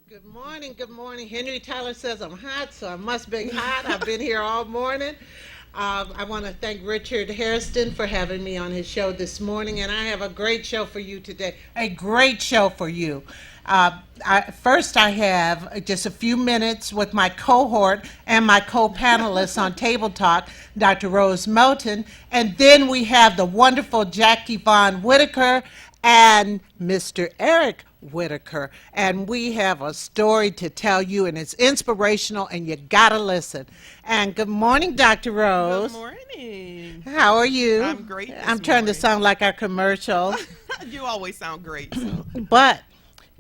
Good morning. Good morning. Henry Tyler says I'm hot, so I must be hot. I've been here all morning. I want to thank Richard Hairston for having me on his show this morning, and I have a great show for you today. A great show for you. First, I have just a few minutes with my cohort and my co-panelists on Table Talk, Dr. Rose Moulton, and then we have the wonderful Jackie Vaughn-Whittaker and Mr. Eric Whitaker, and we have a story to tell you, and it's inspirational, and you gotta listen. And good morning, Dr. Good Rose. morning. How are you? I'm great this I'm trying to morning. sound like our commercial, You always sound great. So. but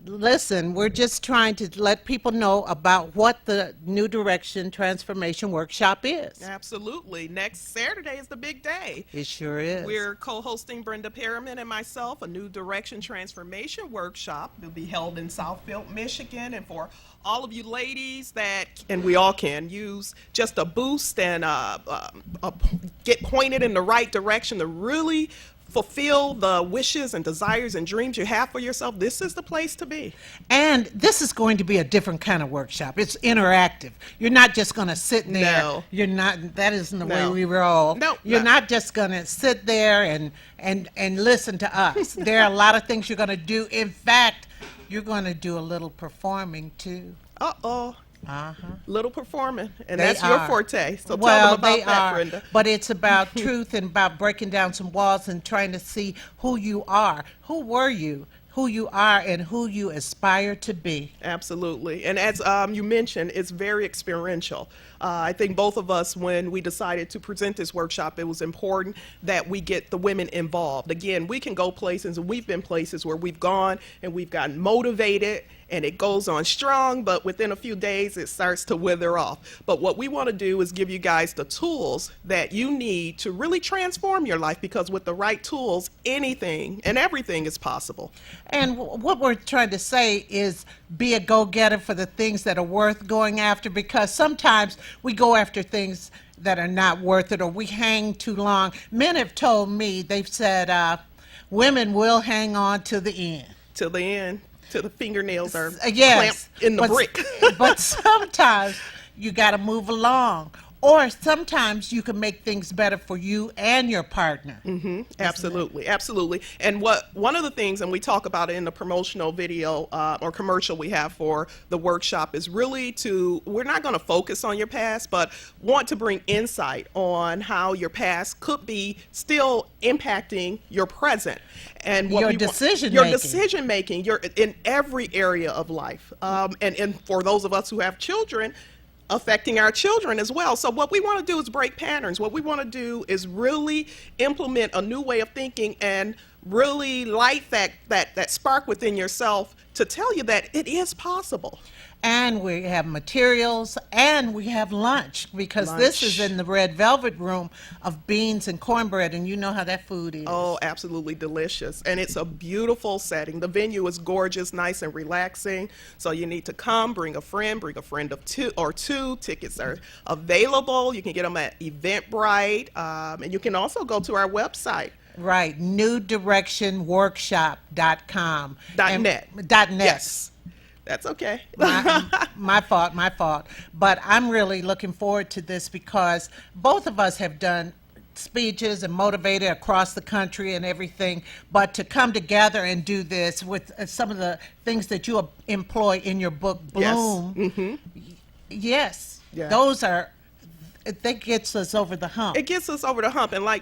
listen, we're just trying to let people know about what the New Direction Transformation Workshop is. Absolutely. Next Saturday is the big day. It sure is. We're co-hosting Brenda Perryman and myself a New Direction Transformation Workshop. It'll be held in Southfield, Michigan, and for all of you ladies that, and we all can use just a boost and get pointed in the right direction to really fulfill the wishes and desires and dreams you have for yourself, this is the place to be. And this is going to be a different kind of workshop. It's interactive. You're not just going to sit there. No. You're not. That isn't the way No. we roll. No, You're no. not just going to sit there and listen to us. There are a lot of things you're going to do. In fact, you're going to do a little performing too. Uh-oh. Uh-huh. Little performing, and They that's your are. forte. So Well, tell them they about that, are, Brenda. but it's about truth and about breaking down some walls and trying to see who you are. Who were you? Who you are and who you aspire to be. Absolutely. And as you mentioned, it's very experiential. I think both of us, when we decided to present this workshop, it was important that we get the women involved. Again, we can go places, and we've been places where we've gone and we've gotten motivated and it goes on strong, but within a few days it starts to wither off. But what we want to do is give you guys the tools that you need to really transform your life, because with the right tools, anything and everything is possible. And what we're trying to say is be a go-getter for the things that are worth going after, because sometimes we go after things that are not worth it, or we hang too long. Men have told me, they've said, women will hang on to the end. Till the end, till the fingernails are Yes, clamped in the but, brick. but sometimes you got to move along, or sometimes you can make things better for you and your partner. Absolutely, absolutely. And one of the things, and we talk about it in the promotional video or commercial we have for the workshop, is really we're not going to focus on your past, but want to bring insight on how your past could be still impacting your present. And what Your we want- decision your making. decision making, you're in every area of life. And for those of us who have children, affecting our children as well. So what we want to do is break patterns. What we want to do is really implement a new way of thinking and really light that spark within yourself to tell you that it is possible. And we have materials, and we have lunch, because this is Lunch. in the red velvet room of beans and cornbread, and you know how that food is. Oh, absolutely delicious. And it's a beautiful setting. The venue is gorgeous, nice and relaxing. So you need to come, bring a friend of two. Tickets are available. You can get them at Eventbrite. And you can also go to our website. Right, newdirectionworkshop.com. .net. .net. Yes. That's okay. My fault. But I'm really looking forward to this, because both of us have done speeches and motivated across the country and everything, but to come together and do this with some of the things that you employ in your book, Bloom. Yes. Yeah. Those are, that gets us over the hump. It gets us over the hump. And like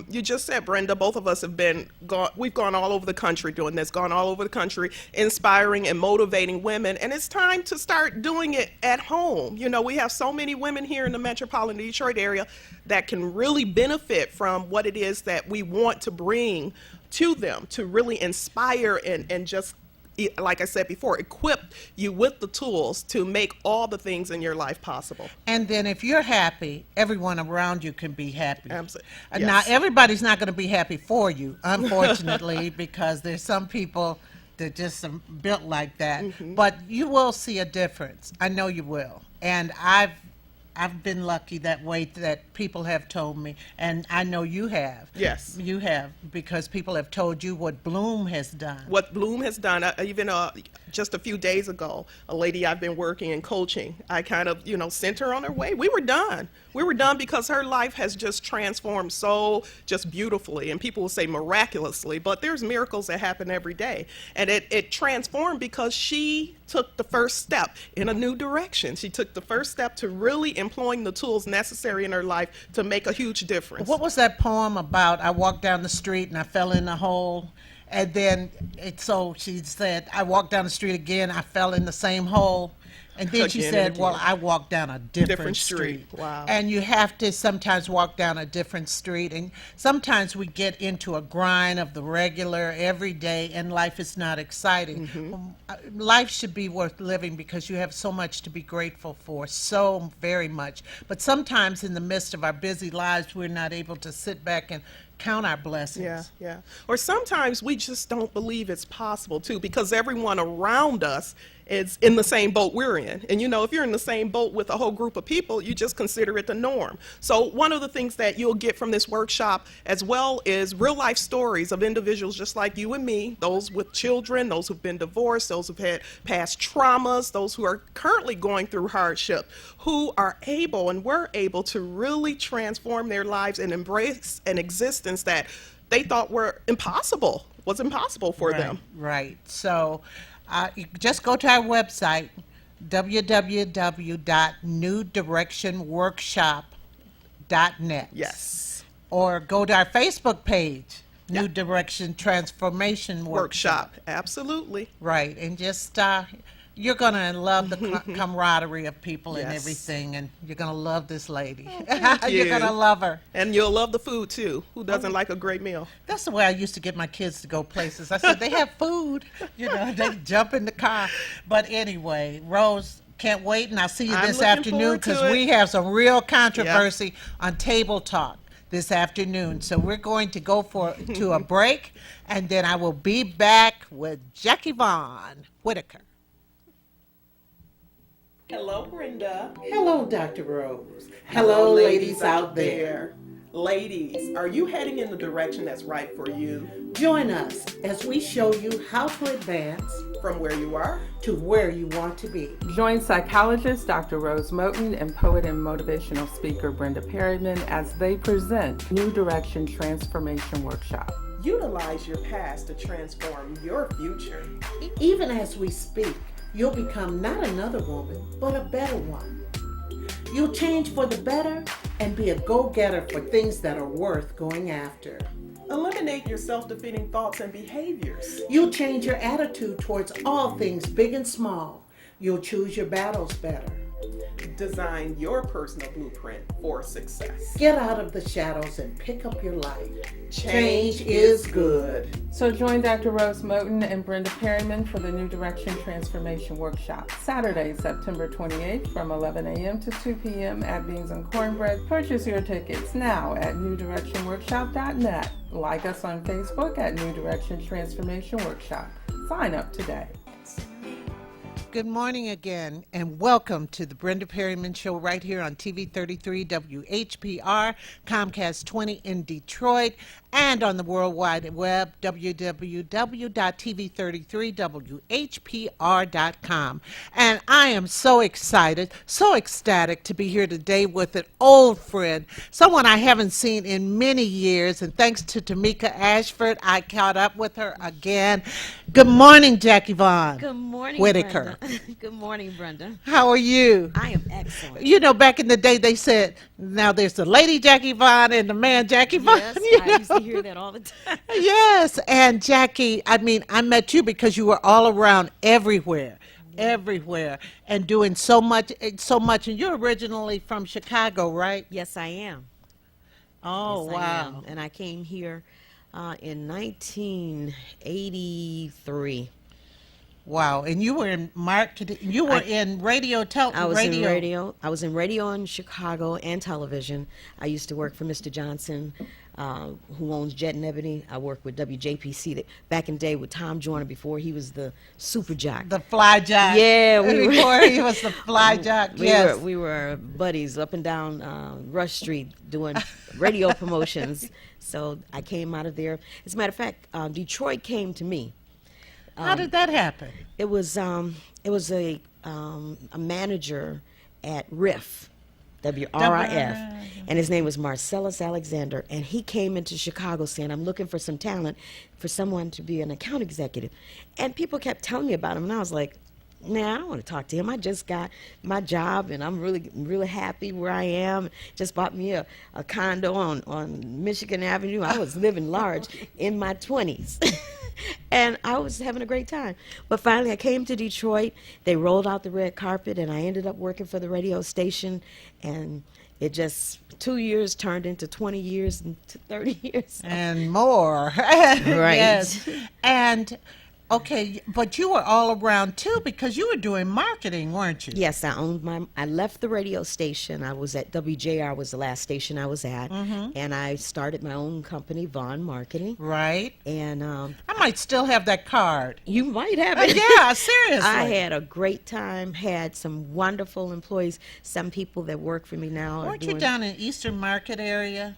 you just said, Brenda, both of us have we've gone all over the country doing this, gone all over the country, inspiring and motivating women. And it's time to start doing it at home. You know, we have so many women here in the metropolitan Detroit area that can really benefit from what it is that we want to bring to them, to really inspire and just, like I said before, equip you with the tools to make all the things in your life possible. And then if you're happy, everyone around you can be happy. Absolutely. Now, Yes. everybody's not going to be happy for you, unfortunately, because there's some people that just are built like that. But you will see a difference. I know you will. And I've been lucky that way, that people have told me, and I know you have. Yes. You have, because people have told you what Bloom has done. What Bloom has done, even just a few days ago, a lady I've been working and coaching, I kind of, sent her on her way. We were done. We were done because her life has just transformed so just beautifully. And people will say miraculously, but there's miracles that happen every day. And it transformed because she took the first step in a new direction. She took the first step to really employing the tools necessary in her life to make a huge difference. What was that poem about? I walked down the street and I fell in a hole. And then, so she said, I walked down the street again, I fell in the same hole. And then she Again said, and well, again. I walked down a different street. Wow. And you have to sometimes walk down a different street. And sometimes we get into a grind of the regular, everyday, and life is not exciting. Life should be worth living because you have so much to be grateful for, so very much. But sometimes in the midst of our busy lives, we're not able to sit back and count our blessings. Yeah, yeah. Or sometimes we just don't believe it's possible too, because everyone around us is in the same boat we're in. And if you're in the same boat with a whole group of people, you just consider it the norm. So one of the things that you'll get from this workshop as well is real life stories of individuals just like you and me, those with children, those who've been divorced, those who've had past traumas, those who are currently going through hardship, who are able and were able to really transform their lives and embrace an existence that they thought was impossible for them. Right. So you just go to our website, www.newdirectionworkshop.net. Yes. Or go to our Facebook page, New Direction Transformation Workshop. Absolutely. Right. And just, you're going to love the camaraderie of people and Yes. everything, and you're going to love this lady. Thank You're you. going to love her. And you'll love the food too. Who doesn't like a great meal? That's the way I used to get my kids to go places. I said, they have food. They jump in the car. But anyway, Rose, can't wait, and I'll see you I'm this looking afternoon forward to because it. we have some real controversy on Table Talk this afternoon. So we're going to go to a break, and then I will be back with Jackie Vaughn-Whittaker. Hello, Brenda. Hello, Dr. Rose. Hello, ladies out there. Ladies, are you heading in the direction that's right for you? Join us as we show you how to advance From where you are? to where you want to be. Join psychologist Dr. Rose Moten and poet and motivational speaker Brenda Perryman as they present New Direction Transformation Workshop. Utilize your past to transform your future. Even as we speak, you'll become not another woman, but a better one. You'll change for the better and be a go-getter for things that are worth going after. Eliminate your self-defeating thoughts and behaviors. You'll change your attitude towards all things big and small. You'll choose your battles better. Design your personal blueprint for success. Get out of the shadows and pick up your life. Change is good. So join Dr. Rose Moten and Brenda Perryman for the New Direction Transformation Workshop, Saturday, September 28th from 11 a.m. to 2 p.m. at Beans and Cornbread. Purchase your tickets now at newdirectionworkshop.net. Like us on Facebook at New Direction Transformation Workshop. Sign up today. Good morning again, and welcome to the Brenda Perryman Show right here on TV 33 WHPR, Comcast 20 in Detroit, and on the World Wide Web, www.tv33whpr.com. And I am so excited, so ecstatic to be here today with an old friend, someone I haven't seen in many years, and thanks to Tamika Ashford, I caught up with her again. Good morning, Jackie Vaughn. Good morning, Whittaker. Brenda. Good morning, Brenda. How are you? I am excellent. You know, back in the day, they said, now there's the lady Jackie Vaughn and the man Jackie Vaughn. Yes, you I used to know? hear that all the time. Yes, and Jackie, I mean, I met you because you were all around everywhere, and doing so much. And you're originally from Chicago, right? Yes, I am. Oh, Yes, I wow. am. And I came here in 1983. Wow, and you were in marketing, you were in radio, I was in radio. I was in radio in Chicago and television. I used to work for Mr. Johnson, who owns Jet and Ebony. I worked with WJPC back in the day with Tom Joyner before he was the super jock. The fly jock. Yeah, we were. Before he was the fly jock, yes. We were buddies up and down Rush Street doing radio promotions. So I came out of there. As a matter of fact, Detroit came to me. How did that happen? It was a manager at RIF, WRIF, and his name was Marcellus Alexander, and he came into Chicago saying, "I'm looking for some talent for someone to be an account executive," and people kept telling me about him, and I was like, "Nah, I don't want to talk to him. I just got my job, and I'm really happy where I am. Just bought me a condo on Michigan Avenue. I was living large in my 20s." And I was having a great time. But finally, I came to Detroit. They rolled out the red carpet, and I ended up working for the radio station. And it just, 2 years turned into 20 years and to 30 years. And more. Right. Yes. And, okay, but you were all around, too, because you were doing marketing, weren't you? Yes, I left the radio station. I was at WJR was the last station I was at. And I started my own company, Vaughn Marketing. Right. And I might still have that card. you might have it. Yeah, seriously. I had a great time, had some wonderful employees, some people that work for me now. are Weren't you doing- down in Eastern Market area?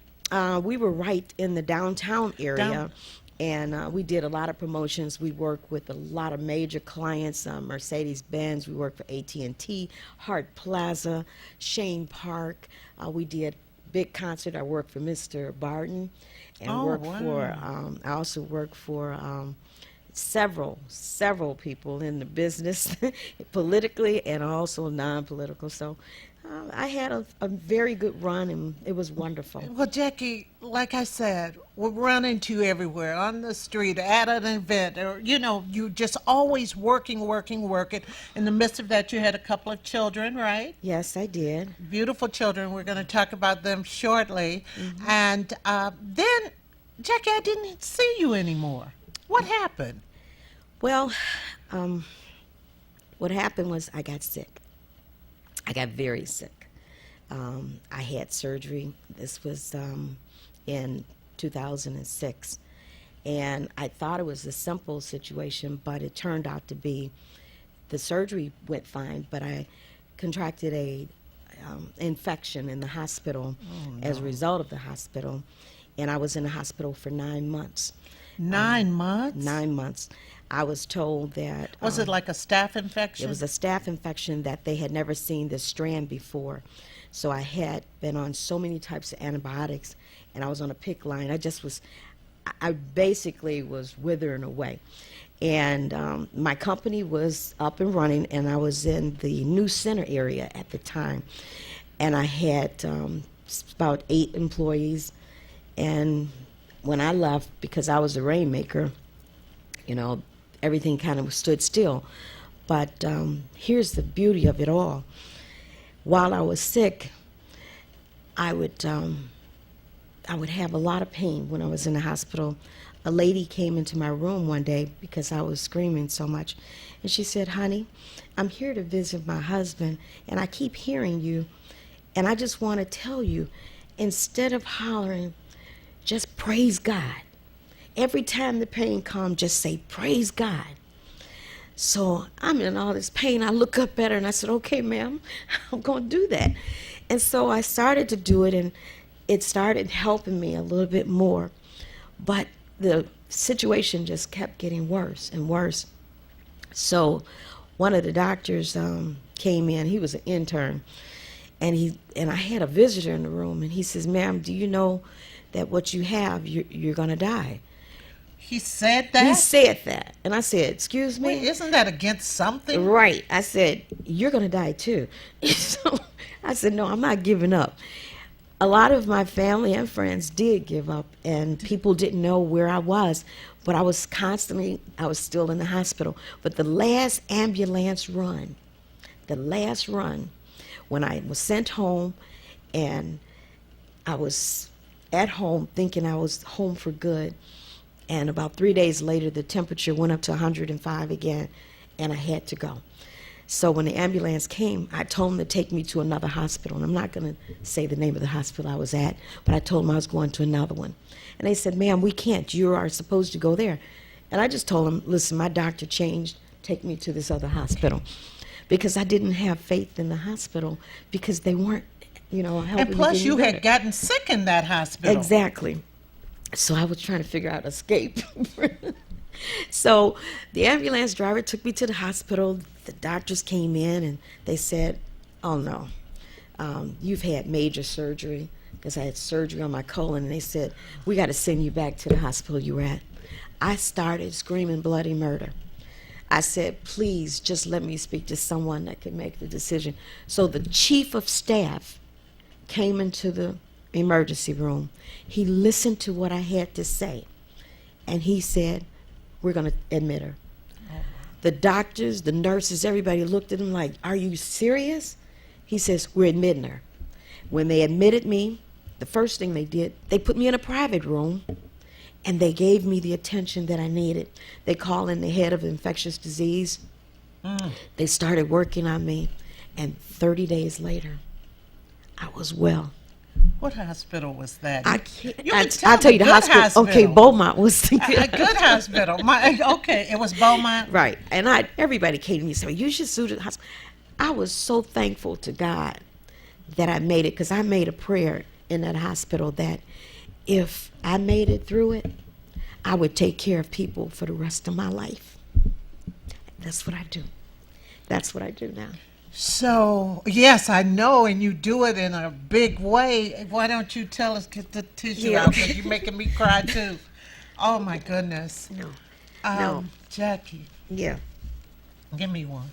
We were right in the downtown area. Down- And we did a lot of promotions. We worked with a lot of major clients, Mercedes-Benz. We worked for AT&T, Hart Plaza, Shane Park. We did big concert. I worked for Mr. Barton, and Oh, worked wow. for. I also worked for several people in the business, politically and also non-political. So I had a very good run, and it was wonderful. Well, Jackie, like I said, we'll run into you everywhere, on the street, at an event, or, you just always working. In the midst of that, you had a couple of children, right? Yes, I did. Beautiful children. We're going to talk about them shortly. And then, Jackie, I didn't see you anymore. What happened? Well, what happened was I got sick. I got very sick. I had surgery. This was in 2006. And I thought it was a simple situation, but it turned out to be, the surgery went fine, but I contracted a infection in the hospital as a result of the hospital. And I was in the hospital for 9 months. 9 months? 9 months. I was told that Was it like a staph infection? it was a staph infection that they had never seen this strand before. So I had been on so many types of antibiotics, and I was on a PICC line. I basically was withering away. And my company was up and running, and I was in the New Center area at the time. And I had about 8 employees. And when I left, because I was a rainmaker, everything kind of stood still. But here's the beauty of it all. While I was sick, I would have a lot of pain when I was in the hospital. A lady came into my room one day because I was screaming so much, and she said, "Honey, I'm here to visit my husband, and I keep hearing you, and I just want to tell you, instead of hollering, just praise God. Every time the pain comes, just say, praise God." So I'm in all this pain. I look up at her and I said, "Okay, ma'am, I'm going to do that." And so I started to do it, and it started helping me a little bit more. But the situation just kept getting worse and worse. So one of the doctors came in. He was an intern. And I had a visitor in the room, and he says, "Ma'am, do you know that what you have, you're going to die?" He said that? He said that. And I said, "Excuse me?" Wait, isn't that against something? Right. I said, "You're going to die too." So I said, "No, I'm not giving up." A lot of my family and friends did give up, and people didn't know where I was. But I was still in the hospital. But the last ambulance run, when I was sent home, and I was at home thinking I was home for good, and about 3 days later the temperature went up to 105 again, and I had to go. So when the ambulance came, I told them to take me to another hospital, and I'm not going to say the name of the hospital I was at, but I told them I was going to another one. And they said, "Ma'am, we can't. You are supposed to go there." And I just told them, "Listen, my doctor changed. Take me to this other hospital." Because I didn't have faith in the hospital, because they weren't, helping And me plus, get you better. had gotten sick in that hospital. Exactly. So I was trying to figure out escape. So the ambulance driver took me to the hospital. The doctors came in and they said, "Oh no, you've had major surgery," because I had surgery on my colon. And they said, "We got to send you back to the hospital you were at." I started screaming bloody murder. I said, "Please, just let me speak to someone that can make the decision." So the chief of staff came into the emergency room. He listened to what I had to say, and he said, "We're going to admit her." The doctors, the nurses, everybody looked at him like, "Are you serious?" He says, "We're admitting her." When they admitted me, the first thing they did, they put me in a private room, and they gave me the attention that I needed. They called in the head of infectious disease. They started working on me, and 30 days later, I was well. What hospital was that? I can't. You can I'll tell you the good hospital. Okay, Beaumont was the A good hospital. Okay, it was Beaumont. right. And everybody came to me and said, "You should sue the hospital." I was so thankful to God that I made it, because I made a prayer in that hospital that if I made it through it, I would take care of people for the rest of my life. That's what I do. That's what I do now. So, yes, I know, and you do it in a big way. Why don't you tell us, get the tissue Yeah. out, because you're making me cry, too. Oh, my goodness. No. No. Jackie, Yeah. give me one.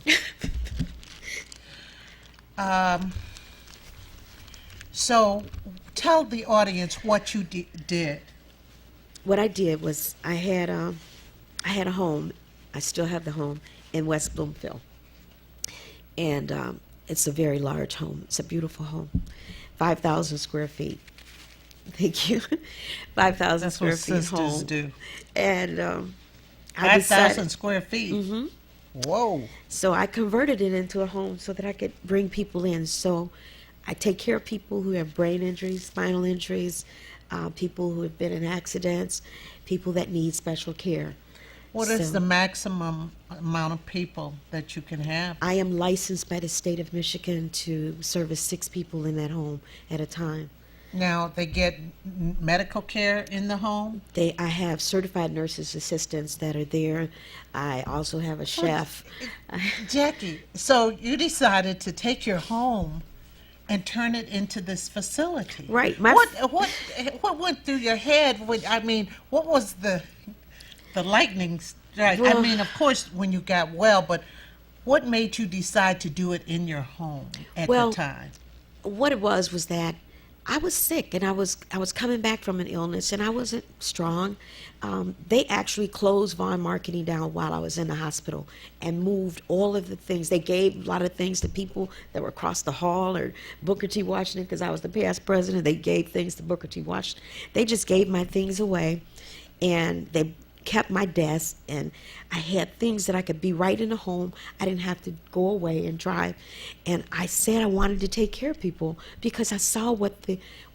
So, tell the audience what you did. What I did was I had a home. I still have the home in West Bloomfield. And it's a very large home. It's a beautiful home. 5,000 square feet. Thank you. 5,000 That's square what feet sisters home. do. And I 5,000 decided, square feet. Mm-hmm. Whoa. So I converted it into a home so that I could bring people in. So I take care of people who have brain injuries, spinal injuries, people who have been in accidents, people that need special care. What is So- the maximum amount of people that you can have? I am licensed by the state of Michigan to service 6 people in that home at a time. Now, they get medical care in the home? I have certified nurses assistants that are there. I also have a chef. Jackie, so you decided to take your home and turn it into this facility. Right. What went through your head? What was the lightning strike? Well- Of course, when you got well, but what made you decide to do it in your home at Well, the time? What it was that I was sick, and I was coming back from an illness, and I wasn't strong. They actually closed Vaughn Marketing down while I was in the hospital and moved all of the things. They gave a lot of things to people that were across the hall, or Booker T. Washington, because I was the past president. They gave things to Booker T. Washington. They just gave my things away, and they kept my desk, and I had things that I could be right in the home. I didn't have to go away and drive. And I said I wanted to take care of people because I saw what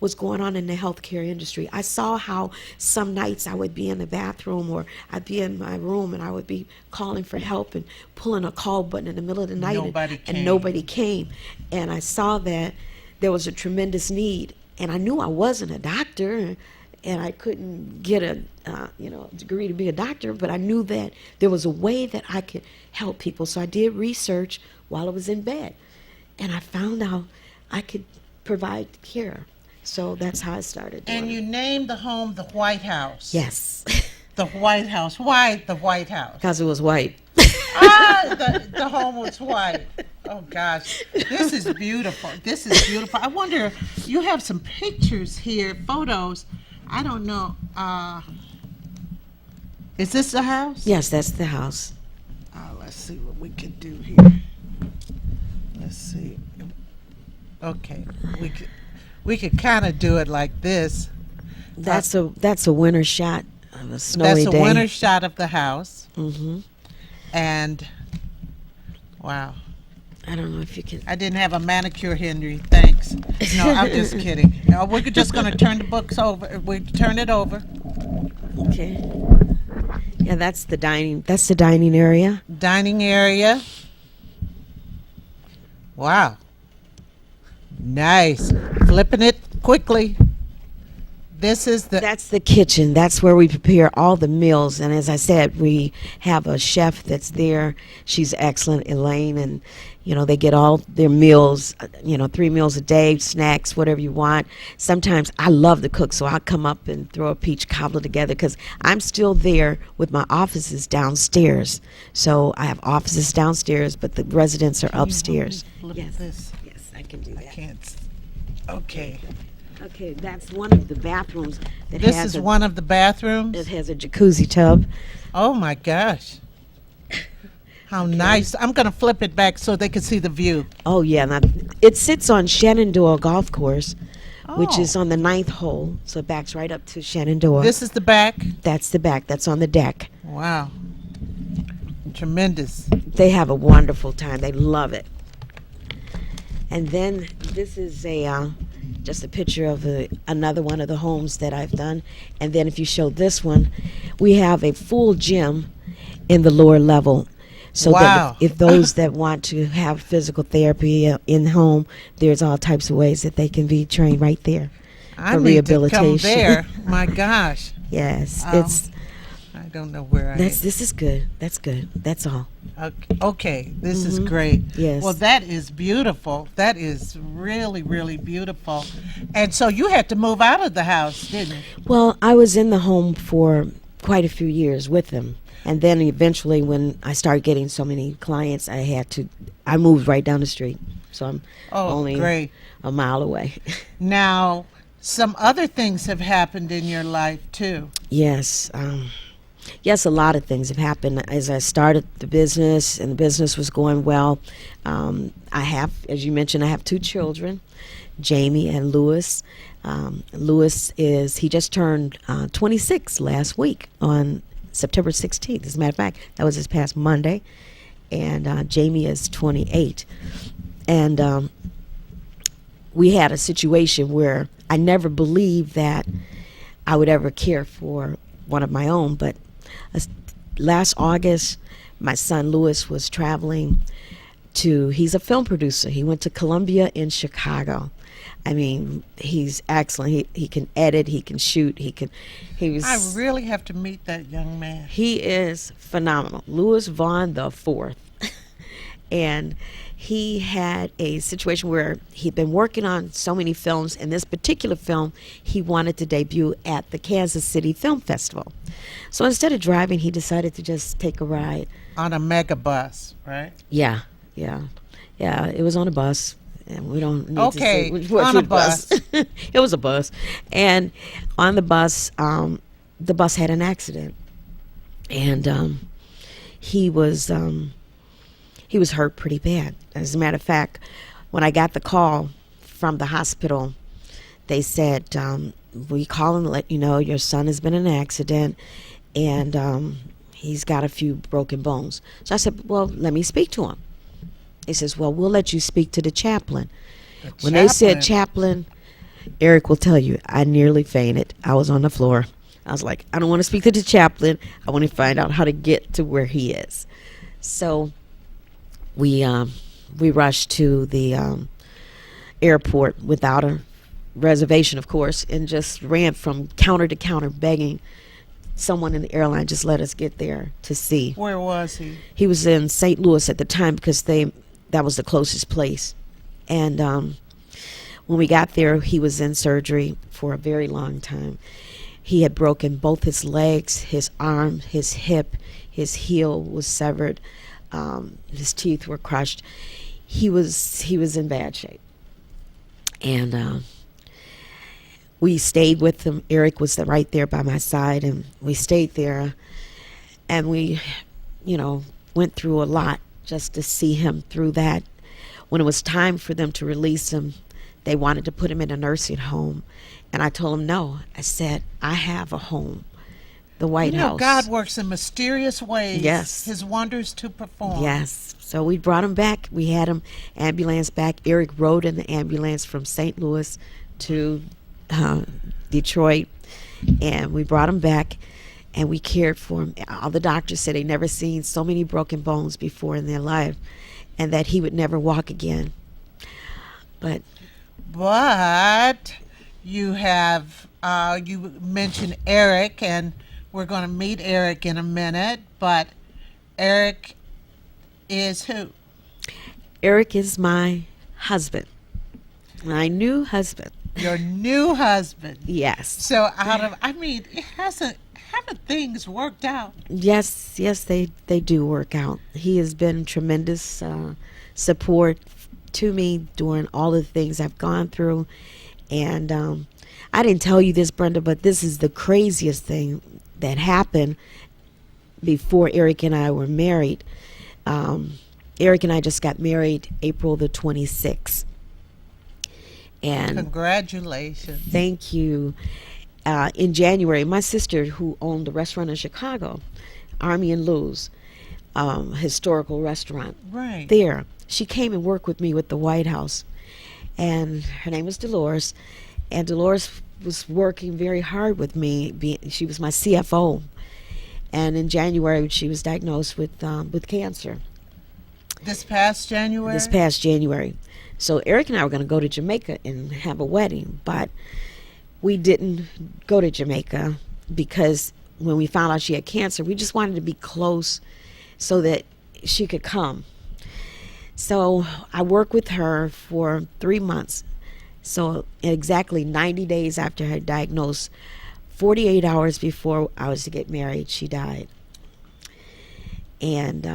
was going on in the healthcare industry. I saw how some nights I would be in the bathroom, or I'd be in my room, and I would be calling for help and pulling a call button in the middle of the night, and nobody came. And I saw that there was a tremendous need, and I knew I wasn't a doctor, and I couldn't get a degree to be a doctor, but I knew that there was a way that I could help people. So I did research while I was in bed, and I found out I could provide care. So that's how I started doing And it. you named the home the White House. Yes, The White House. Why the White House? because it was white. The home was white. Oh gosh, this is beautiful. This is beautiful. I wonder, you have some pictures here, photos. I don't know. Is this the house? Yes, that's the house. Let's see what we can do here. Let's see. Okay, we could kind of do it like this. That's a winter shot of a snowy That's a day. winter shot of the house. Mm-hmm. And wow. I don't know if you can. I didn't have a manicure, Henry. Thanks. No, I'm just kidding. No, we're just going to turn the books over. We turn it over. Okay. Yeah, that's the dining. That's the dining area. Dining area. Wow. Nice. Flipping it quickly. This is the That's the kitchen. That's where we prepare all the meals. And as I said, we have a chef that's there. She's excellent, Elaine, and they get all their meals. 3 meals a day, snacks, whatever you want. Sometimes I love to cook, so I'll come up and throw a peach cobbler together because I'm still there with my offices downstairs. So I have offices downstairs, but the residents are upstairs. Flip Yes. this. Yes, I can do I that. can't. Okay. Okay, that's one of the bathrooms that This has is one of the bathrooms. It has a jacuzzi tub. Oh my gosh. How nice. I'm going to flip it back so they can see the view. Oh yeah, now, it sits on Shenandoah Golf Course, which Oh. is on the 9th hole, so it backs right up to Shenandoah. This is the back. That's the back. That's on the deck. Wow. Tremendous. They have a wonderful time. They love it. And then this is just a picture of another one of the homes that I've done. And then if you show this one, we have a full gym in the lower level. So Wow. that if those that want to have physical therapy in home, there's all types of ways that they can be trained right there I for need to come rehabilitation. there. My gosh. Yes, I don't know where I am. this is good. That's good. That's all. Okay, this is great. Yes. Well, that is beautiful. That is really, really beautiful. And so you had to move out of the house, didn't you? Well, I was in the home for quite a few years with them. And then eventually when I started getting so many clients, I moved right down the street. So I'm only great. a mile away. Now, some other things have happened in your life too. Yes. Yes, a lot of things have happened. As I started the business and the business was going well, I have, as you mentioned, I have 2 children, Jamie and Lewis. Lewis he just turned 26 last week on September 16th. As a matter of fact, that was this past Monday. And Jamie is 28. And we had a situation where I never believed that I would ever care for one of my own. But last August, my son Lewis was traveling he's a film producer. He went to Columbia in Chicago. I mean, he's excellent. He can edit, he can shoot, I really have to meet that young man. he is phenomenal. Louis Vaughn the fourth. And he had a situation where he'd been working on so many films, and this particular film he wanted to debut at the Kansas City Film Festival. So instead of driving, he decided to just take a ride. On a mega bus, right? Yeah, it was on a bus. And we don't need Okay, to say which on a bus. It was a bus. And on the bus had an accident. And he was hurt pretty bad. As a matter of fact, when I got the call from the hospital, they said, we call and let you know your son has been in an accident and he's got a few broken bones. So I said, well, let me speak to him. He says, well, we'll let you speak to the chaplain. When they said chaplain, Eric will tell you, I nearly fainted. I was on the floor. I was like, I don't want to speak to the chaplain. I want to find out how to get to where he is. So we rushed to the airport without a reservation, of course, and just ran from counter to counter begging someone in the airline just let us get there to see. Where was he? He was in St. Louis at the time because that was the closest place. And when we got there, he was in surgery for a very long time. He had broken both his legs, his arm, his hip, his heel was severed, his teeth were crushed. He was in bad shape. And we stayed with him. Eric was right there by my side, and we stayed there. And we, went through a lot just to see him through that. When it was time for them to release him, they wanted to put him in a nursing home. And I told him no. I said, I have a home, the White House. God works in mysterious ways. Yes. His wonders to perform. Yes. So we brought him back. We had him ambulance back. Eric rode in the ambulance from St. Louis to Detroit. And we brought him back. And we cared for him. All the doctors said they never seen so many broken bones before in their life, and that he would never walk again. But You have you mentioned Eric, and we're going to meet Eric in a minute. But Eric is who? Eric is my husband, my new husband. Your new husband. Yes. So haven't things worked out? Yes, they do work out. He has been tremendous support to me during all the things I've gone through. And I didn't tell you this, Brenda, but this is the craziest thing that happened before Eric and I were married. Eric and I just got married April the 26th. And congratulations. thank you. In January, my sister, who owned a restaurant in Chicago, Army and Lou's, historical restaurant, Right. there, she came and worked with me with the White House. And her name was Dolores. And Dolores was working very hard with me. She was my CFO. And in January, she was diagnosed with cancer. This past January? This past January. So Eric and I were going to go to Jamaica and have a wedding, but we didn't go to Jamaica because when we found out she had cancer, we just wanted to be close so that she could come. So I worked with her for 3 months. So exactly 90 days after her diagnosis, 48 hours before I was to get married, she died. And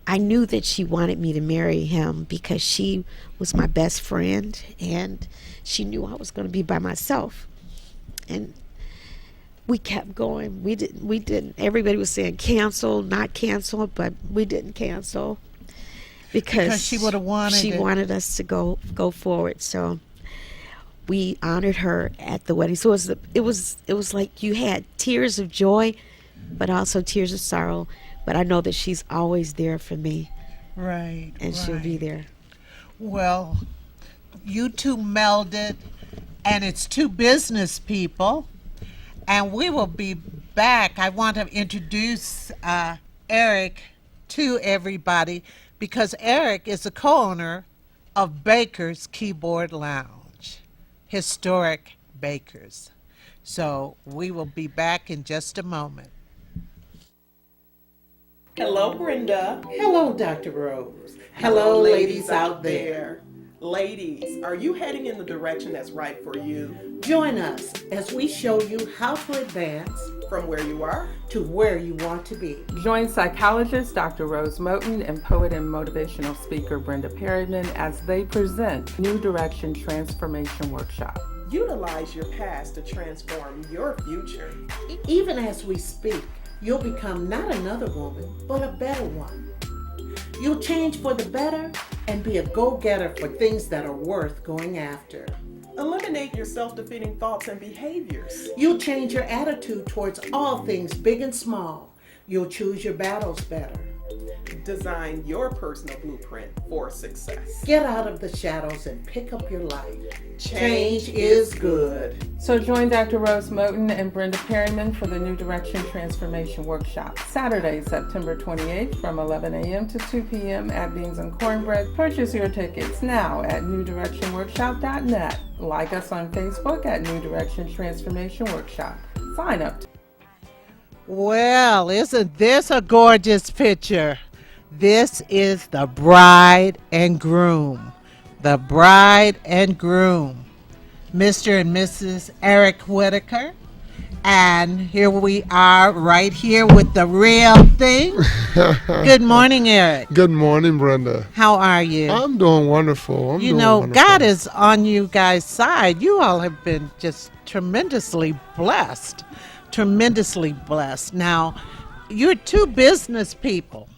I knew that she wanted me to marry him because she was my best friend and she knew I was going to be by myself. And we kept going. We didn't. Everybody was saying cancel, not cancel, but we didn't cancel because she would have wanted She it. wanted us to go forward. So we honored her at the wedding. So it was like you had tears of joy, but also tears of sorrow. But I know that she's always there for me, Right. and she'll be there. Well, you two melded, and it's two business people, and we will be back. I want to introduce Eric to everybody because Eric is the co-owner of Baker's Keyboard Lounge, historic Baker's. So we will be back in just a moment. Hello, Brenda. Hello, Dr. Rose. Hello, ladies out there. Ladies, are you heading in the direction that's right for you? Join us as we show you how to advance From where you are? to where you want to be. Join psychologist Dr. Rose Moten and poet and motivational speaker Brenda Perryman as they present New Direction Transformation Workshop. Utilize your past to transform your future. Even as we speak, you'll become not another woman, but a better one. You'll change for the better and be a go-getter for things that are worth going after. Eliminate your self-defeating thoughts and behaviors. You'll change your attitude towards all things big and small. You'll choose your battles better. Design your personal blueprint for success. Get out of the shadows and pick up your life. Change is good. So join Dr. Rose Moten and Brenda Perryman for the New Direction Transformation Workshop, Saturday, September 28th from 11 a.m. to 2 p.m. at Beans and Cornbread. Purchase your tickets now at newdirectionworkshop.net. Like us on Facebook at New Direction Transformation Workshop. Sign up. Well, isn't this a gorgeous picture? This is the bride and groom. The bride and groom. Mr. and Mrs. Eric Whittaker. And here we are right here with the real thing. Good morning, Eric. Good morning, Brenda. How are you? I'm doing wonderful. God is on you guys' side. You all have been just tremendously blessed. Tremendously blessed. Now, you're two business people,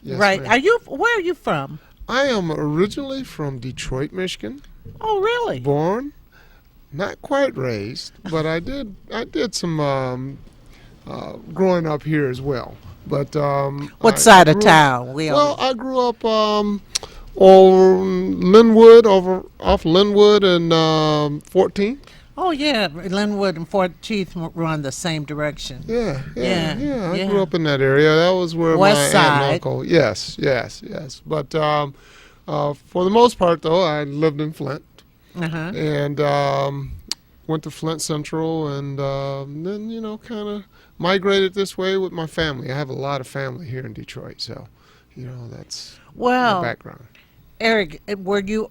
Yes, right? ma'am. Where are you from? I am originally from Detroit, Michigan. Oh, really? Born, not quite raised, but I did some growing up here as well. But What I side of grew- town? Well, I grew up over Linwood, off Linwood and 14th. Oh, yeah. Linwood and 14th run the same direction. Yeah. I yeah. grew up in that area. That was where West my aunt side. and uncle. Yes. But for the most part, though, I lived in Flint. Uh-huh. and went to Flint Central, and then kind of migrated this way with my family. I have a lot of family here in Detroit, so that's my Well, background. Eric, were you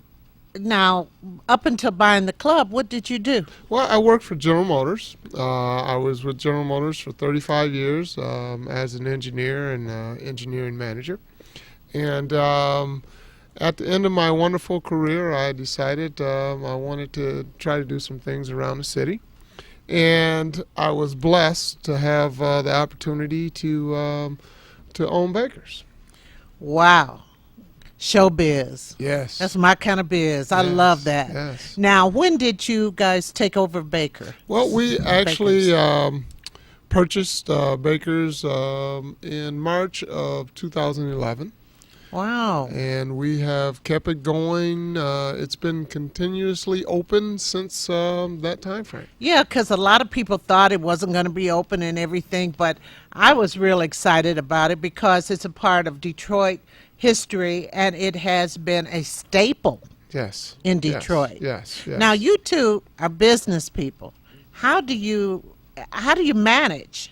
now up until buying the club? What did you do? Well, I worked for General Motors. I was with General Motors for 35 years as an engineer and engineering manager. And at the end of my wonderful career, I decided I wanted to try to do some things around the city. And I was blessed to have the opportunity to own Baker's. Wow. Showbiz. Yes. That's my kind of biz. I love that. Yes. Now, when did you guys take over Baker? Well, we actually purchased Baker's in March of 2011. Wow. And we have kept it going. It's been continuously open since that time frame. Yeah, because a lot of people thought it wasn't going to be open and everything, but I was real excited about it because it's a part of Detroit history, and it has been a staple Yes. in Yes. Detroit. Yes. Now, you two are business people. How do you manage?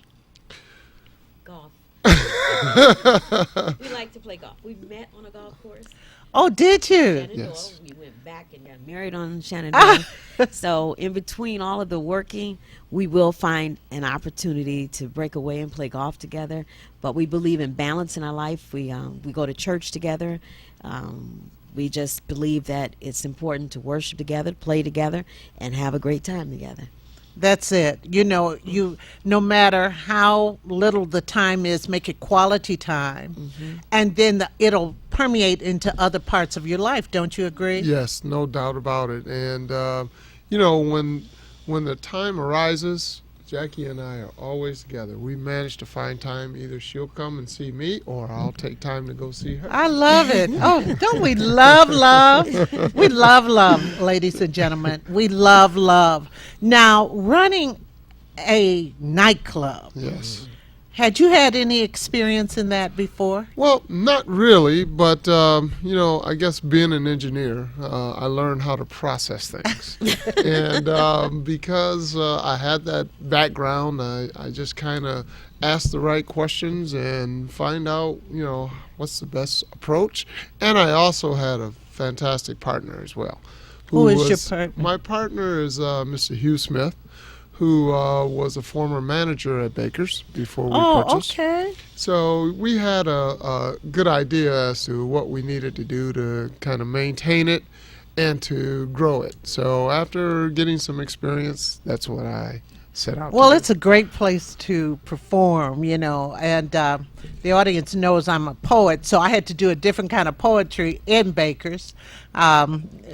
Golf. We like to play golf. We met on a golf course. Oh, did you? Shenandoah. Yes. We went back and got married on Shenandoah. So in between all of the working, we will find an opportunity to break away and play golf together. But we believe in balance in our life. We go to church together. We just believe that it's important to worship together, play together, and have a great time together. That's it. No matter how little the time is, make it quality time, and then it'll permeate into other parts of your life. Don't you agree? Yes, no doubt about it. And when the time arises, Jackie and I are always together. We manage to find time. Either she'll come and see me, or I'll take time to go see her. I love it. Oh, don't we love love? We love love, ladies and gentlemen. We love love. Now, running a nightclub, Yes. had you had any experience in that before? Well, not really, but I guess being an engineer, I learned how to process things, and because I had that background, I just kind of asked the right questions and find out, what's the best approach. And I also had a fantastic partner as well. Who is your partner? My partner is Mr. Hugh Smith, who was a former manager at Baker's before we purchased. Okay. So we had a good idea as to what we needed to do to kind of maintain it and to grow it. So after getting some experience, that's what I set out Well, to it's a great place to perform, and the audience knows I'm a poet, so I had to do a different kind of poetry in Baker's, a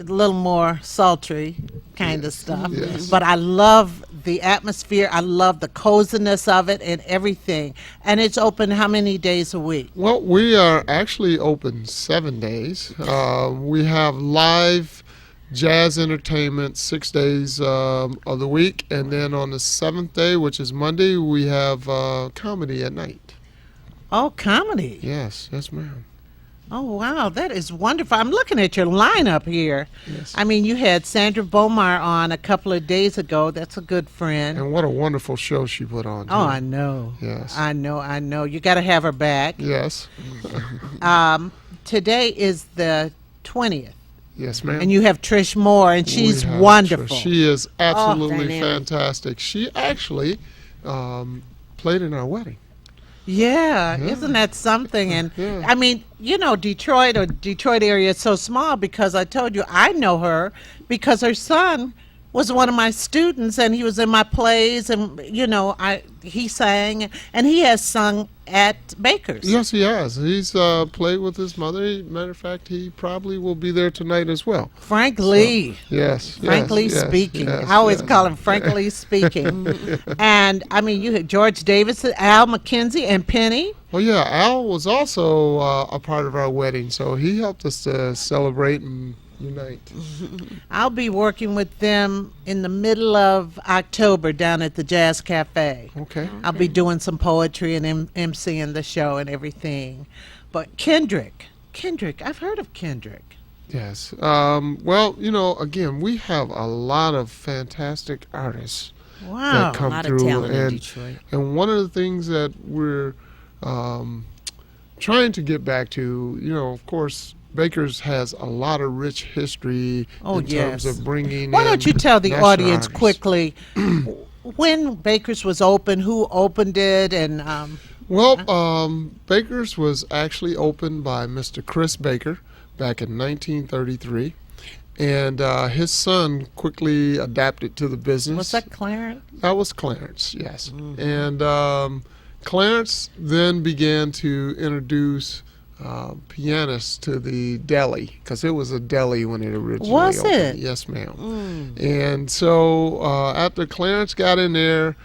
little more sultry kind of stuff. yes. But I love the atmosphere. I love the coziness of it and everything. And it's open how many days a week? Well, we are actually open 7 days. We have live jazz entertainment 6 days of the week, and then on the 7th day, which is Monday, we have comedy at night. Oh, comedy. Yes, ma'am. Oh, wow, that is wonderful. I'm looking at your lineup here. Yes. I mean, you had Sandra Bomar on a couple of days ago. That's a good friend. And what a wonderful show she put on. Too. Oh, I know. Yes. I know. You got to have her back. Yes. Today is the 20th, Yes, ma'am. and you have Trish Moore, and she's We have wonderful. Trish. She is absolutely dynamic. fantastic. She actually played in our wedding. Yeah, isn't that something? And Yeah. I mean, Detroit area is so small because I told you I know her because her son was one of my students and he was in my plays and he sang and he has sung at Baker's. Yes, he has. He's played with his mother. Matter of fact, he probably will be there tonight as well. Frank Lee. Yes. Frankly yes, speaking. yes, I always yes. call him Frankly speaking. And I mean, you had George Davidson, Al McKenzie, and Penny. Well, yeah, Al was also a part of our wedding, so he helped us to celebrate and unite. I'll be working with them in the middle of October down at the Jazz Cafe. Okay. I'll be doing some poetry and emceeing the show and everything. But Kendrick, I've heard of Kendrick. Yes. Well, again, we have a lot of fantastic artists Wow. that A come lot through, of talent in and Detroit. one of the things that we're trying to get back to, of course, Baker's has a lot of rich history Oh, in terms yes. of bringing. Why in don't you tell the national audience artists. quickly when Baker's was open, who opened it, and Well, Baker's was actually opened by Mr. Chris Baker back in 1933, and his son quickly adapted to the business. was that Clarence? That was Clarence, yes. And Clarence then began to introduce pianists to the deli, because it was a deli when it originally Was opened. it? Yes, ma'am. And so after Clarence got in there,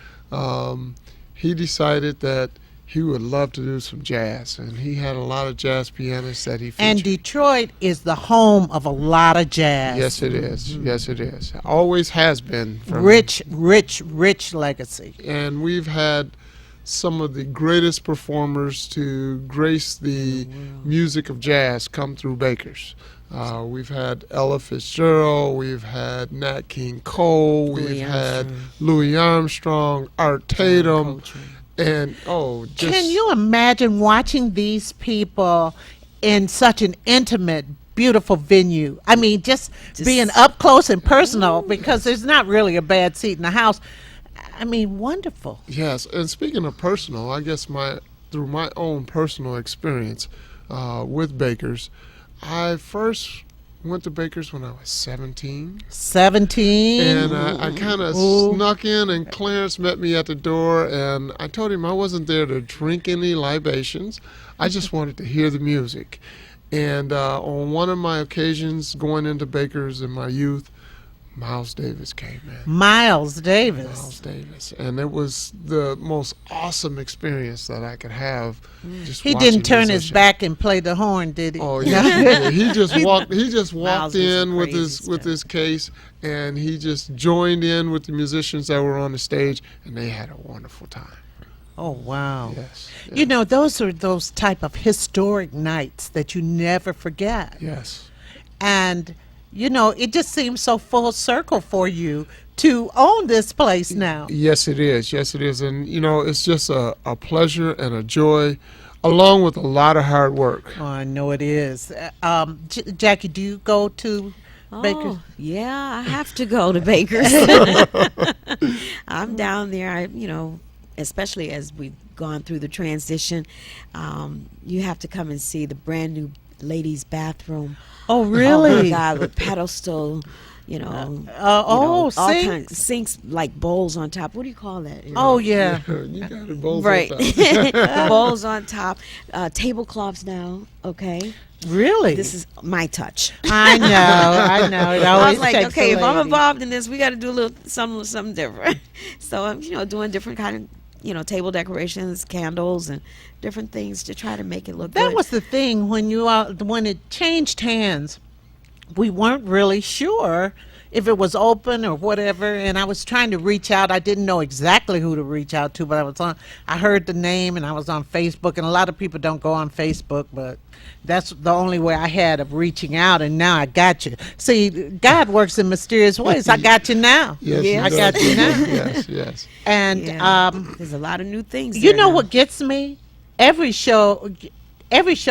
he decided that he would love to do some jazz, and he had a lot of jazz pianists that he featured. And Detroit is the home of a lot of jazz. Yes, it is. Yes, it is. Always has been. Rich legacy. And we've had some of the greatest performers to grace the music of jazz come through Baker's. We've had Ella Fitzgerald, we've had Nat King Cole, we've had Louis Armstrong, Art Tatum, and Can you imagine watching these people in such an intimate, beautiful venue? I mean, just being up close and personal, because there's not really a bad seat in the house. I mean, wonderful. Yes, and speaking of personal, I guess through my own personal experience with Baker's, I first went to Baker's when I was 17. 17. And I kind of snuck in, and Clarence met me at the door, and I told him I wasn't there to drink any libations. I just wanted to hear the music. And on one of my occasions going into Baker's in my youth, Miles Davis came in. Miles Davis. Miles Davis. And it was the most awesome experience that I could have. Just He watching didn't turn his musicians. back and play the horn, did he? Oh yeah, he just walked. He just Miles walked was a in with crazy his case, and he just joined in with the musicians that were on the stage, and they had a wonderful time. Oh, wow. Yes. You know, those are those type of historic nights that you never forget. Yes. And, you know, it just seems so full circle for you to own this place now. Yes, it is. Yes, it is. And it's just a pleasure and a joy, along with a lot of hard work. Oh, I know it is. Jackie, do you go to Baker's? Oh, yeah, I have to go to Baker's. I'm down there, especially as we've gone through the transition. You have to come and see the brand new ladies' bathroom. Oh, Oh my really? God, with pedestal, all kinds sinks? sinks like bowls on top. What do you call that? Oh, yeah. You got it both. Right. up there. Bowls on top, tablecloths now. Okay, Really? this is my touch. I know. It I always was like, takes okay, a if I'm lady. involved in this, we got to do a little something different. So I'm, doing different kind of, table decorations, candles, and different things to try to make it look That good. was the thing when it changed hands. We weren't really sure if it was open or whatever, and I was trying to reach out. I didn't know exactly who to reach out to, but I heard the name, and I was on Facebook, and a lot of people don't go on Facebook, but that's the only way I had of reaching out, and now I got you. See, God works in mysterious ways. I got you now. Yes, Yeah. he I does. got you now. Yes. And Yeah. There's a lot of new things. you there know now. what gets me? Every show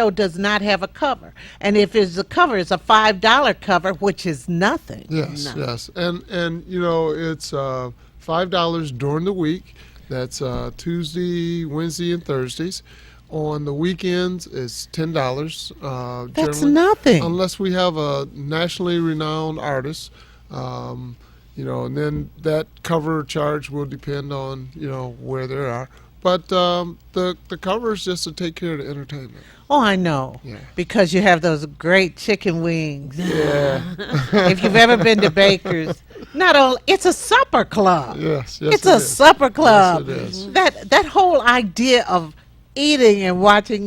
does not have a cover, and if it's a cover, it's a $5 cover, which is nothing. Yes, No. yes, and it's $5 during the week. That's Tuesday, Wednesday, and Thursdays. On the weekends, it's $10. That's generally, nothing. unless we have a nationally renowned artist. And then that cover charge will depend on where they are. But the cover is just to take care of the entertainment. Oh, I know, Yeah. because you have those great chicken wings. Yeah. If you've ever been to Baker's, not only it's a supper club. Yes. It's it a is. supper club. Yes, it is. That whole idea of eating and watching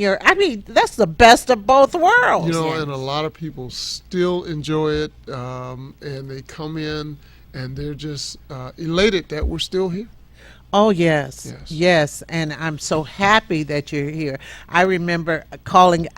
that's the best of both worlds. And a lot of people still enjoy it, and they come in and they're just elated that we're still here. Oh, yes. Yes. Yes. And I'm so happy that you're here. I remember calling,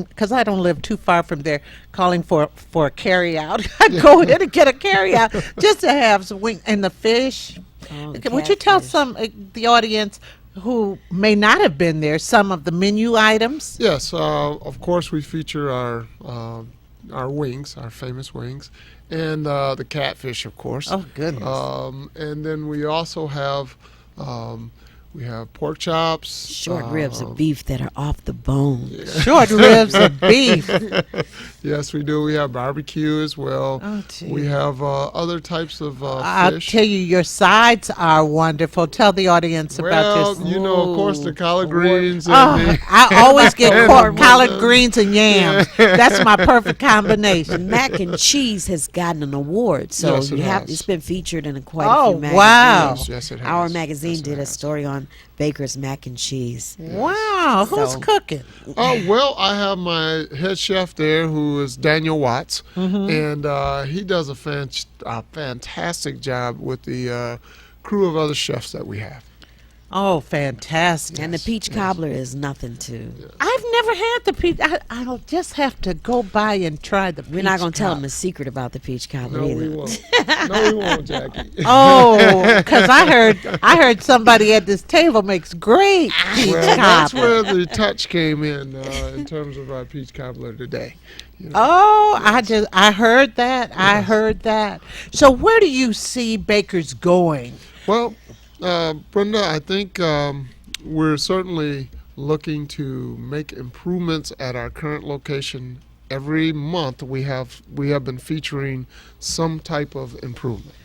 because I don't live too far from there, calling for a carry out. I'd go in and get a carry out just to have some wing and the fish. Oh, Okay, would you tell catfish. the audience who may not have been there some of the menu items? Yes, of course we feature our wings, our famous wings, and the catfish, of course. Oh, goodness. And then we also have we have pork chops, Short ribs of beef that are off the bone. Short ribs of beef. Yes, we do. We have barbecue as well. Oh, gee. We have other types of I'll fish. tell you, your sides are wonderful. Tell the audience about Well, your. you know, of course, the collard greens. Oh, And the, I always get And collard greens and yams. That's my perfect combination. Mac and cheese has gotten an award, so Yes, it has. it's been featured in quite Oh, a few magazines. wow. Yes, it has. Our magazine Yes, it did a has. story on Baker's mac and cheese. Wow, who's So- cooking? Well, I have my head chef there, who is Daniel Watts, and he does a fantastic job with the crew of other chefs that we have. Oh, fantastic. And the peach cobbler is nothing to. I've never had the peach. I'll just have to go by and try the peach. We're not going to tell cobbler. them a secret about the peach cobbler No, either. we won't. No, we won't, Jackie. Oh, because I heard somebody at this table makes great peach Well, that's cobbler. where the touch came in terms of our peach cobbler today. You know. Oh, I heard that. I heard that. So where do you see Baker's going? Well, Brenda, I think we're certainly looking to make improvements at our current location. Every month we have been featuring some type of improvement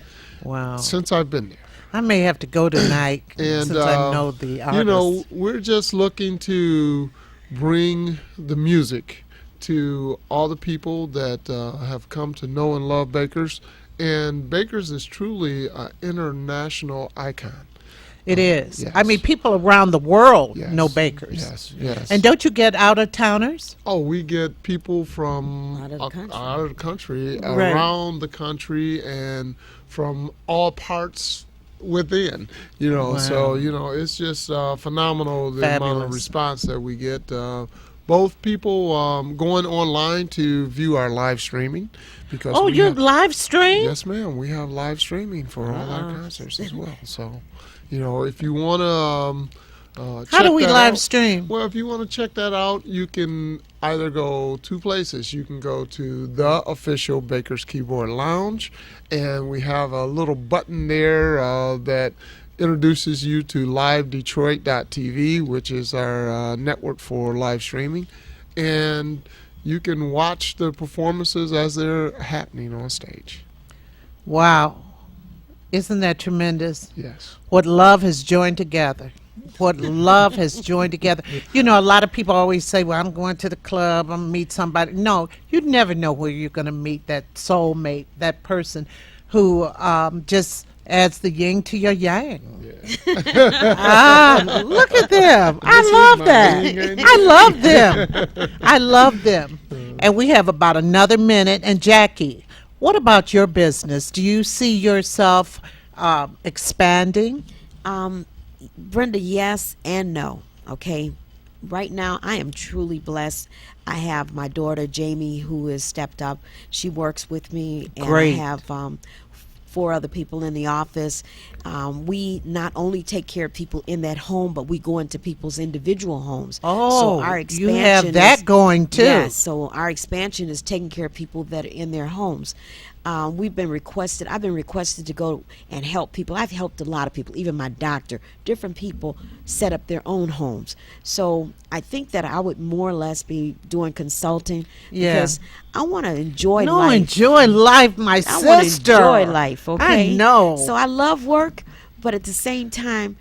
Wow. since I've been there. I may have to go tonight And since I know the artist. you know, we're just looking to bring the music to all the people that have come to know and love Baker's. And Baker's is truly an international icon. It is. Yes. I mean, people around the world Yes. know Baker's. Yes, yes. And don't you get out of towners? Oh, we get people from Out of the country. out of the country, Right. around the country, and from all parts within. You know, so Wow. you know, it's just phenomenal the amount of Fabulous. response that we get. Both people going online to view our live streaming because Oh, we you have, live stream? yes, ma'am. We have live streaming for all our concerts as well. So, you know, if you want to. How do we live out, stream? well, if you want to check that out, you can either go two places. You can go to the official Baker's Keyboard Lounge, and we have a little button there that introduces you to livedetroit.tv, which is our network for live streaming. And you can watch the performances as they're happening on stage. Wow. Isn't that tremendous? Yes. What love has joined together. What love has joined together. You know, a lot of people always say, well, I'm going to the club, I'm going to meet somebody. No, you never know where you're going to meet that soulmate, that person who just adds the yin to your yang. Look at them. I love my that. yin and I love them. I love them. And we have about another minute. And Jackie, what about your business? Do you see yourself expanding? Brenda, yes and no. Okay. Right now, I am truly blessed. I have my daughter, Jamie, who has stepped up. She works with me. And Great. I have 4 other people in the office. We not only take care of people in that home, but we go into people's individual homes. Oh, so our you expansion have that is- going too. Yes, so our expansion is taking care of people that are in their homes. I've been requested to go and help people. I've helped a lot of people, even my doctor, different people set up their own homes. So I think that I would more or less be doing consulting Yeah. because I want to enjoy No, life. enjoy life, my I want to sister. enjoy life, okay? I know. So I love work, but at the same time,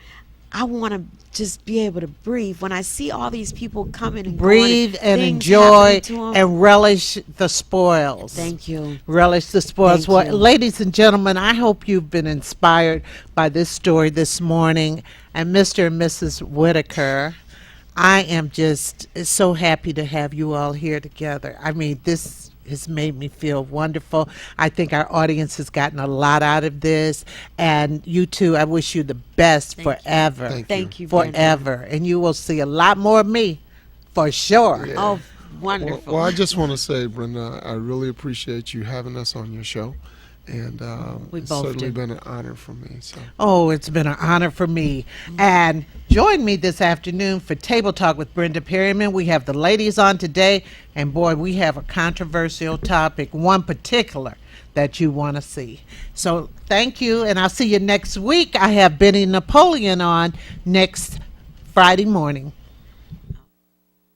I want to just be able to breathe. When I see all these people coming and Breathe going, and things enjoy happening to 'em, and relish the spoils. thank you. Relish the spoils. Thank Well, you. ladies and gentlemen, I hope you've been inspired by this story this morning. And Mr. and Mrs. Whittaker, I am just so happy to have you all here together. I mean, this has made me feel wonderful. I think our audience has gotten a lot out of this. And you too, I wish you the best Thank you. forever. Thank you, Brenda. Forever. And you will see a lot more of me for sure. Yeah. Oh, wonderful. Well, I just want to say, Brenda, I really appreciate you having us on your show. And We it's both certainly do. been an honor for me. So. Oh, it's been an honor for me. And join me this afternoon for Table Talk with Brenda Perryman. We have the ladies on today, and boy, we have a controversial topic, one particular that you want to see. So thank you, and I'll see you next week. I have Benny Napoleon on next Friday morning.